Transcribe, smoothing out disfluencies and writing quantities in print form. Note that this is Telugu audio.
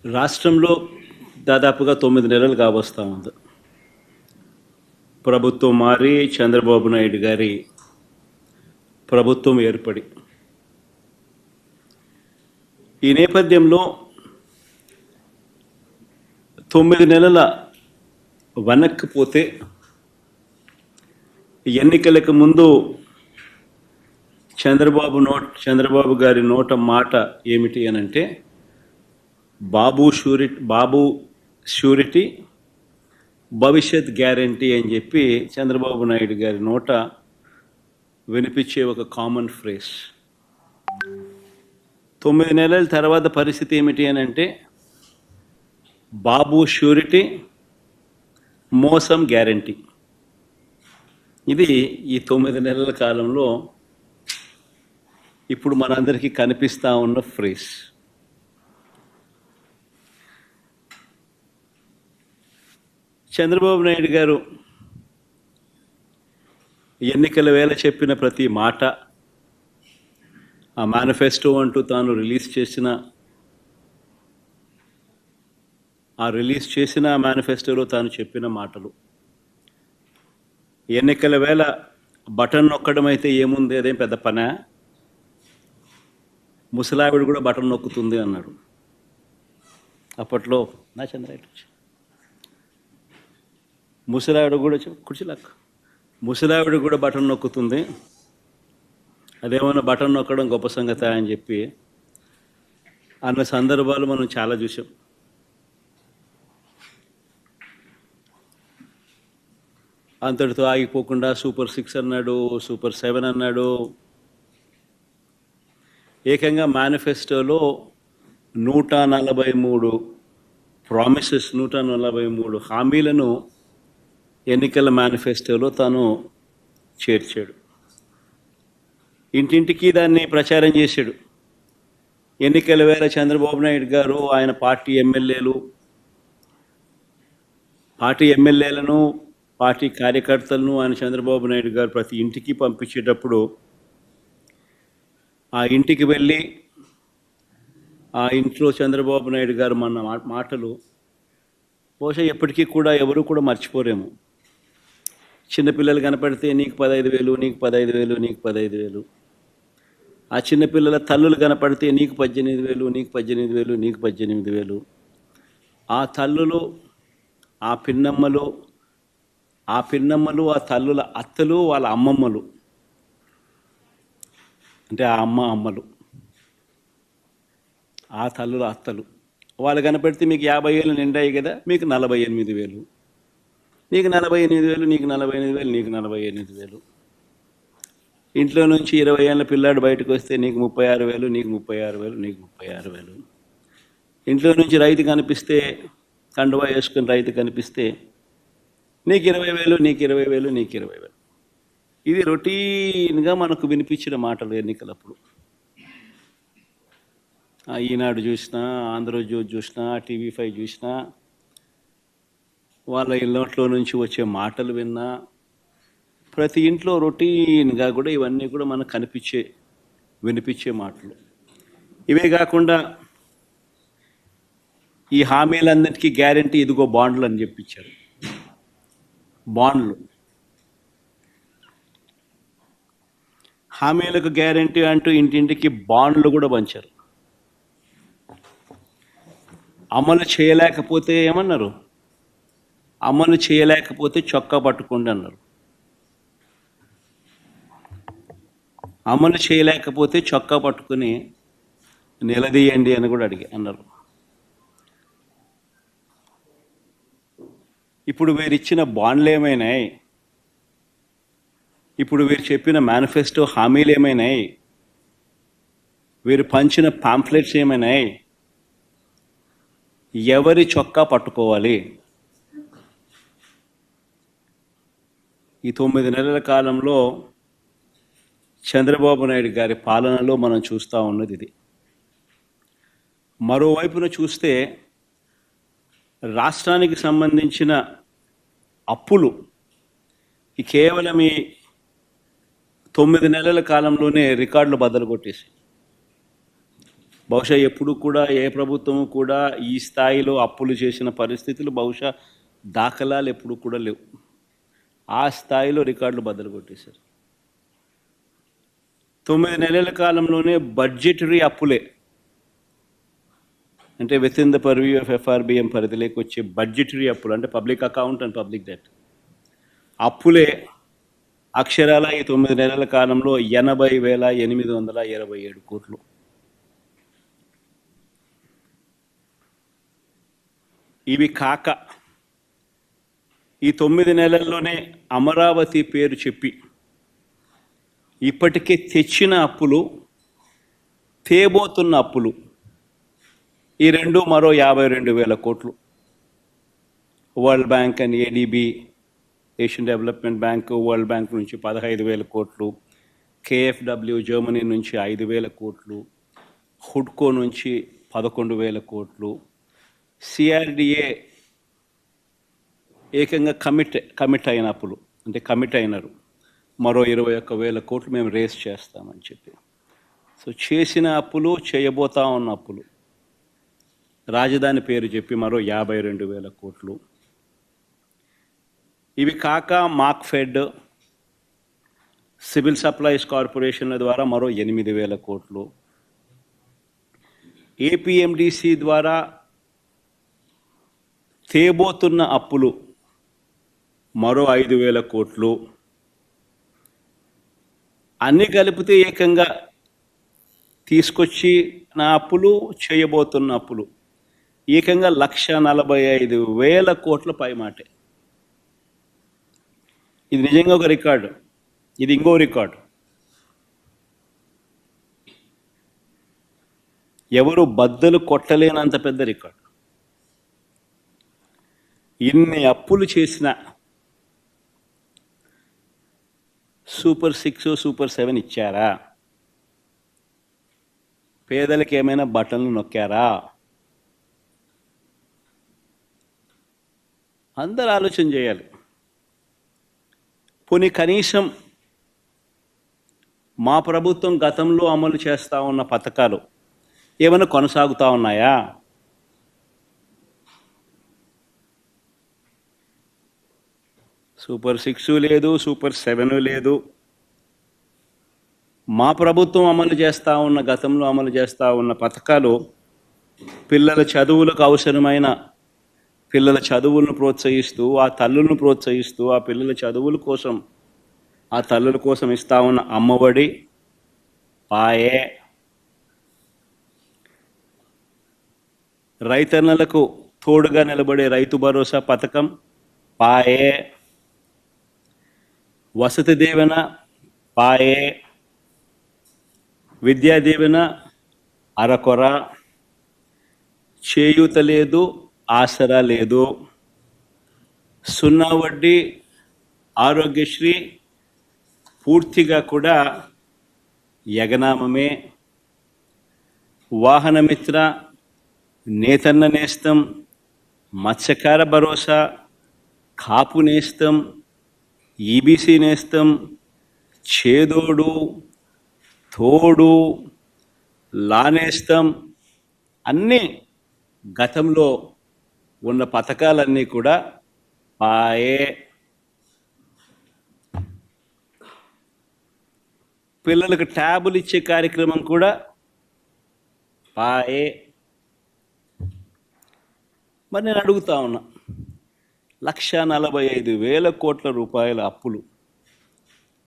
రాష్ట్రంలో దాదాపుగా 9 నెలలు కావస్తా ఉంది. ప్రభుత్వం మారి చంద్రబాబు నాయుడు గారి ప్రభుత్వం ఏర్పడి ఈ నేపథ్యంలో 9 నెలల వెనక్కిపోతే ఎన్నికలకు ముందు చంద్రబాబు గారి నోట మాట ఏమిటి అనంటే బాబు షూరిటీ భవిష్యత్ గ్యారంటీ అని చెప్పి చంద్రబాబు నాయుడు గారి నోట వినిపించే ఒక కామన్ ఫ్రేజ్. 9 నెలల తర్వాత పరిస్థితి ఏమిటి అని అంటే బాబు షూరిటీ, మోసం గ్యారంటీ. ఇది ఈ 9 నెలల కాలంలో ఇప్పుడు మనందరికీ కనిపిస్తూ ఉన్న ఫ్రేజ్. చంద్రబాబు నాయుడు గారు ఎన్నికల వేళ చెప్పిన ప్రతి మాట, ఆ మేనిఫెస్టో అంటూ తాను రిలీజ్ చేసిన మేనిఫెస్టోలో తాను చెప్పిన మాటలు, ఎన్నికల వేళ బటన్ నొక్కడం అయితే ఏముంది, అదేం పెద్ద పనా, ముసలావిడ కూడా బటన్ నొక్కుతుంది అన్నాడు. అప్పట్లో నా చంద్రాయుడు ముసలావిడ కూడా ముసలావిడ కూడా బటన్ నొక్కుతుంది, అదేమన్నా బటన్ నొక్కడం గొప్ప సంగతి అని చెప్పి అన్న సందర్భాలు మనం చాలా చూసాం. అంతటితో ఆగిపోకుండా సూపర్ 6 అన్నాడు, సూపర్ 7 అన్నాడు. ఏకంగా మేనిఫెస్టోలో 143 ప్రామిసెస్, 143 హామీలను ఎన్నికల మేనిఫెస్టోలో తాను చేర్చాడు. ఇంటింటికి దాన్ని ప్రచారం చేశాడు. ఎన్నికల వేళ చంద్రబాబు నాయుడు గారు ఆయన పార్టీ ఎమ్మెల్యేలను పార్టీ కార్యకర్తలను ఆయన చంద్రబాబు నాయుడు గారు ప్రతి ఇంటికి పంపించేటప్పుడు ఆ ఇంటికి వెళ్ళి ఆ ఇంట్లో చంద్రబాబు నాయుడు గారు మన మాటలు బహుశా ఎప్పటికీ కూడా ఎవరు కూడా మర్చిపోరేమో. చిన్నపిల్లలు కనపడితే నీకు 15,000, నీకు 15,000, నీకు 15,000. ఆ చిన్నపిల్లల తల్లులు కనపడితే నీకు 18,000, నీకు 18,000, నీకు 18,000. ఆ తల్లులు, ఆ పిన్నమ్మలు, ఆ తల్లుల అత్తలు, వాళ్ళ అమ్మమ్మలు, అంటే ఆ అమ్మలు, ఆ తల్లుల అత్తలు, వాళ్ళు కనపడితే మీకు 50,000 నిండాయి కదా, మీకు 48,000, నీకు 48,000, నీకు 48,000, నీకు 48,000. ఇంట్లో నుంచి 20 ఏళ్ళ పిల్లాడు బయటకు వస్తే నీకు 36,000, నీకు 36,000, నీకు 36,000. ఇంట్లో నుంచి రైతు కనిపిస్తే, కండువా వేసుకుని రైతు కనిపిస్తే నీకు 20,000, నీకు 20,000, నీకు 20,000. ఇది రొటీన్గా మనకు వినిపించిన మాటలు ఎన్నికలప్పుడు. ఈనాడు చూసినా, ఆంధ్రజ్యోతి చూసినా, TV5 చూసినా, వాళ్ళ ఇళ్ళట్లో నుంచి వచ్చే మాటలు విన్నా, ప్రతి ఇంట్లో రొటీన్గా కూడా ఇవన్నీ కూడా మనకు వినిపించే మాటలు. ఇవే కాకుండా ఈ హామీలన్నిటికీ గ్యారంటీ ఇదిగో బాండ్లు అని చెప్పించారు. బాండ్లు, హామీలకు గ్యారంటీ అంటూ ఇంటింటికి బాండ్లు కూడా పంచారు. అమలు చేయలేకపోతే ఏమన్నారు, అమలు చేయలేకపోతే చొక్కా పట్టుకోండి అన్నారు. అమలు చేయలేకపోతే చొక్కా పట్టుకుని నిలదీయండి అని కూడా అన్నారు. ఇప్పుడు వీరిచ్చిన బాండ్లు ఏమైనాయి, ఇప్పుడు వీరు చెప్పిన మేనిఫెస్టో హామీలు ఏమైనాయి, వీరు పంచిన పాంఫ్లెట్స్ ఏమైనాయి, ఎవరి చొక్కా పట్టుకోవాలి? ఈ 9 నెలల కాలంలో చంద్రబాబు నాయుడు గారి పాలనలో మనం చూస్తూ ఉన్నది ఇది. మరోవైపున చూస్తే రాష్ట్రానికి సంబంధించిన అప్పులు కేవలం ఈ 9 నెలల కాలంలోనే రికార్డులు బద్దలు కొట్టేసి బహుశా ఎప్పుడు కూడా ఏ ప్రభుత్వము కూడా ఈ స్థాయిలో అప్పులు చేసిన పరిస్థితులు బహుశా దాఖలాలు ఎప్పుడు కూడా లేవు. ఆ స్థాయిలో రికార్డులు బద్దలు కొట్టేశారు. 9 నెలల కాలంలోనే బడ్జెటరీ అప్పులే, అంటే with in the purview of FRBM పరిధిలోకి వచ్చే బడ్జెటరీ అప్పులు, అంటే public account and public debt అప్పులే అక్షరాల ఈ 9 నెలల కాలంలో 80,827 కోట్లు. ఇవి కాక ఈ 9 నెలల్లోనే అమరావతి పేరు చెప్పి ఇప్పటికే తెచ్చిన అప్పులు, తేబోతున్న అప్పులు, ఈ రెండు మరో 52,000 కోట్లు. World bank and ADB, Asian development bank, world bank నుంచి 15,000 కోట్లు, KfW జర్మనీ నుంచి 5,000 కోట్లు, హుడ్కో నుంచి 11,000 కోట్లు, CRDA ఏకంగా కమిట్ అయిన అప్పులు, అంటే కమిట్ అయినారు, మరో 21,000 కోట్లు మేము రేస్ చేస్తామని చెప్పి. సో చేసిన అప్పులు, చేయబోతా ఉన్న అప్పులు, రాజధాని పేరు చెప్పి మరో 52,000 కోట్లు. ఇవి కాక మార్క్ఫెడ్, సివిల్ సప్లైస్ కార్పొరేషన్ల ద్వారా మరో 8,000 కోట్లు, APMDC ద్వారా తేబోతున్న అప్పులు మరో 5,000 కోట్లు. అన్నీ కలిపితే ఏకంగా తీసుకొచ్చి నా అప్పులు, చేయబోతున్న అప్పులు ఏకంగా 1,45,000 కోట్ల పైమాటే. ఇది నిజంగా ఒక రికార్డు. ఇది ఇంకో రికార్డు. ఎవరు బద్దలు కొట్టలేనంత పెద్ద రికార్డు. ఇన్ని అప్పులు చేసిన సూపర్ 6, సూపర్ 7 ఇచ్చారా? పేదలకు ఏమైనా బటన్లు నొక్కారా? అందరూ ఆలోచన చేయాలి. పోనీ కనీసం మా ప్రభుత్వం గతంలో అమలు చేస్తూ ఉన్న పథకాలు ఏమైనా కొనసాగుతూ ఉన్నాయా? సూపర్ 6 లేదు, సూపర్ 7 లేదు. మా ప్రభుత్వం అమలు చేస్తూ ఉన్న, గతంలో అమలు చేస్తూ ఉన్న పథకాలు పిల్లల చదువులకు అవసరమైన పిల్లల చదువులను ప్రోత్సహిస్తూ, ఆ తల్లులను ప్రోత్సహిస్తూ, ఆ పిల్లల చదువుల కోసం, ఆ తల్లుల కోసం ఇస్తూ ఉన్న అమ్మఒడి పాయే, రైతన్నలకు తోడుగా నిలబడే రైతు భరోసా పథకం పాయే, వసతి దీవెన పాయే, విద్యా దీవెన అరకొర, చేయూత లేదు, ఆసరా లేదు, 0 వడ్డీ ఆరోగ్యశ్రీ పూర్తిగా కూడా యగనామమే, వాహనమిత్ర, నేతన్న నేస్తం, మత్స్యకార భరోసా, కాపు నేస్తం, EBC నేస్తం, చేదోడు, తోడు, లానేస్తం, అన్నీ గతంలో ఉన్న పథకాలన్నీ కూడా పాయే. పిల్లలకు ట్యాబులు ఇచ్చే కార్యక్రమం కూడా పాయే. మరి నేను అడుగుతా ఉన్నా, 1,45,000 కోట్ల రూపాయల అప్పులు